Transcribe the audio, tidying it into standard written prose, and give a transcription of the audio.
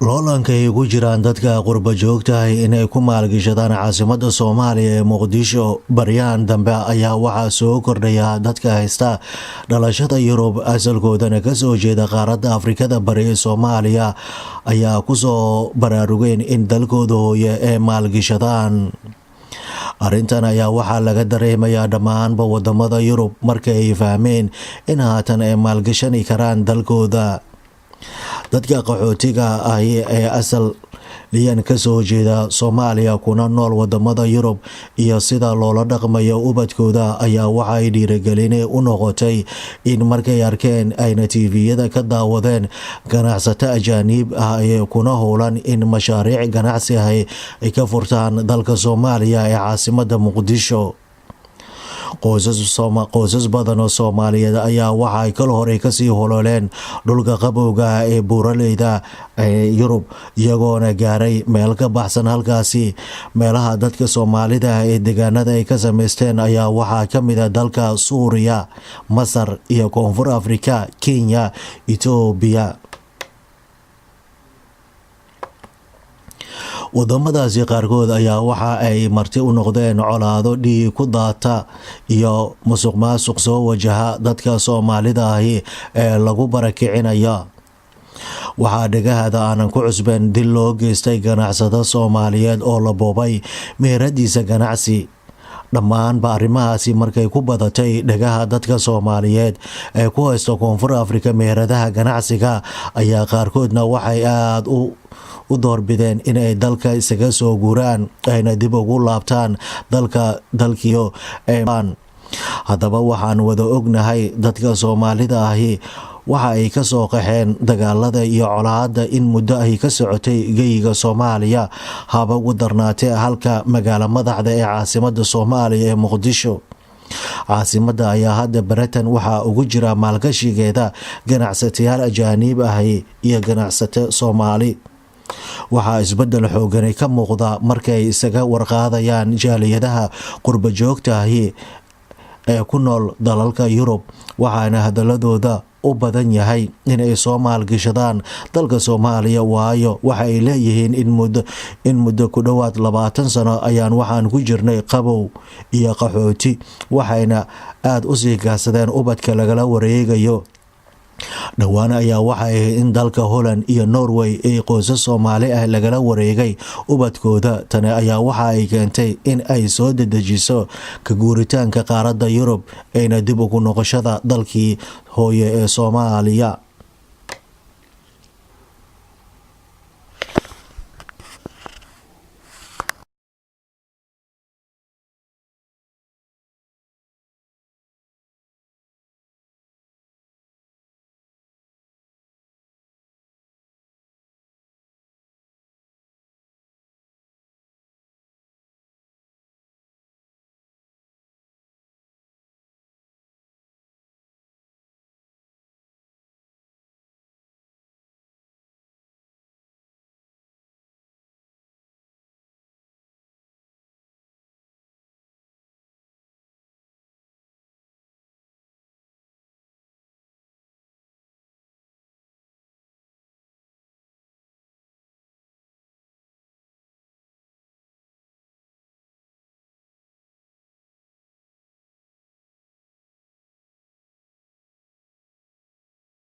loolanka ay ugu jiraan dadka qurba joogtahay inay ku maalgashadaan caasimada Soomaaliya ee Muqdisho baryahan dambe ayaa waxaa soo kordhaya dadka haysta dhalashada Yurub asalkoodana ka soo jeeda qaaradda Afrikada bari ee Soomaaliya ayaa ku soo baraarugeen in dalkooda hooye ay maalgashadaan. Arrintan ayaa waxaa laga dareemayaa dhammaanba wadamada Yurub markay ay fahmeen in haatan ay maalgashani karaan dalkooda. dadka qaxootiga ah ee asal liyan ka soo jeeda Soomaaliya kuna nool wadamada Yurub iyo sida loola dhaqmayo ubadkooda ayaa waxay dhiirigelin u noqotay in markay arkeen ayna TV-yada ka daawadeen ganacsato ajaanib ah ee kuna howlan in mashaariic ganacsi ay ka furtaan dalka Soomaaliya ee caasimada Muqdisho. qoysas badan oo Soomaaliyeed ayaa waxay kal hore kasii hololeen dhulka qabowga ee buuraleyda ee Yurub iyagoona gaaray meel ka baxsan halkaasi. meelaha dadka Soomaalida ee deegaanada ay ka sameysteen ayaa waxaa ka mid ah dalka Suuriya, Masar iyo Koonfur Afrika, Kenya, Ethiopia. wadamadaasi qaarkood ayaa waxa ay marti u noqdeen colaado dhiig ku daata iyo musuqmaasuq soo wajaha dadka Soomaalida ahi ee lagu barakicinaya. waxaa dhagahada aanan ku cusbeen dil loo geystay ganacsado Soomaaliyeed oo la boobay meheradiisa ganacsi. dhammaanba arrimahaasi markay ku badatay dhagaha dadka Soomaaliyeed ee ku haysta Koonfur Afrika meheradaha ganacsiga ayaa qaarkoodna waxay aad u doorbideen inay dalka isaga soo guuraan ayna dib ugu laabtaan dalkiyo haddaba waxaan wada ognahay dadka Soomaalida ahi waxa ay ka soo qaxeen dagaalada iyo colaadda in muddo ay ka socotay geyiga Soomaaliya haba ugu darnaatee halka magaalo madaxda ee caasimada Soomaaliya ee Muqdisho. caasimada ayaa hadda baratan waxaa ugu jira maalgashigeeda ganacsatayaal ajaanib ahi iyo ganacsato Soomaali. waxaa isbedel xoogan ka muuqda markay isaga warqaadayaan jaaliyadaha qurba joogtahi ee ku nool dalalka Yurub, waxaana hadaladooda u badan yahay inay soo maalgashadaan dalka Soomaaliya. waayo waxay leeyihiin in muddo ku dhowaad 20 sano ayaan waxaan ku jirnay qabow iyo qaxooti, waxayna aad u sii gaarsadeen ubadka lagala wareegayo. dhowaan ayaa waxay in dalka Holland iyo Norway ay qoysas Soomaali ah lagala wareegay ubadkooda. tani ayaa waxa ay keentay in ay soo dedejiso ka guuritaanka qaaradda Yurub ayna dib ugu noqoshada dalkii hooye ee Soomaaliya.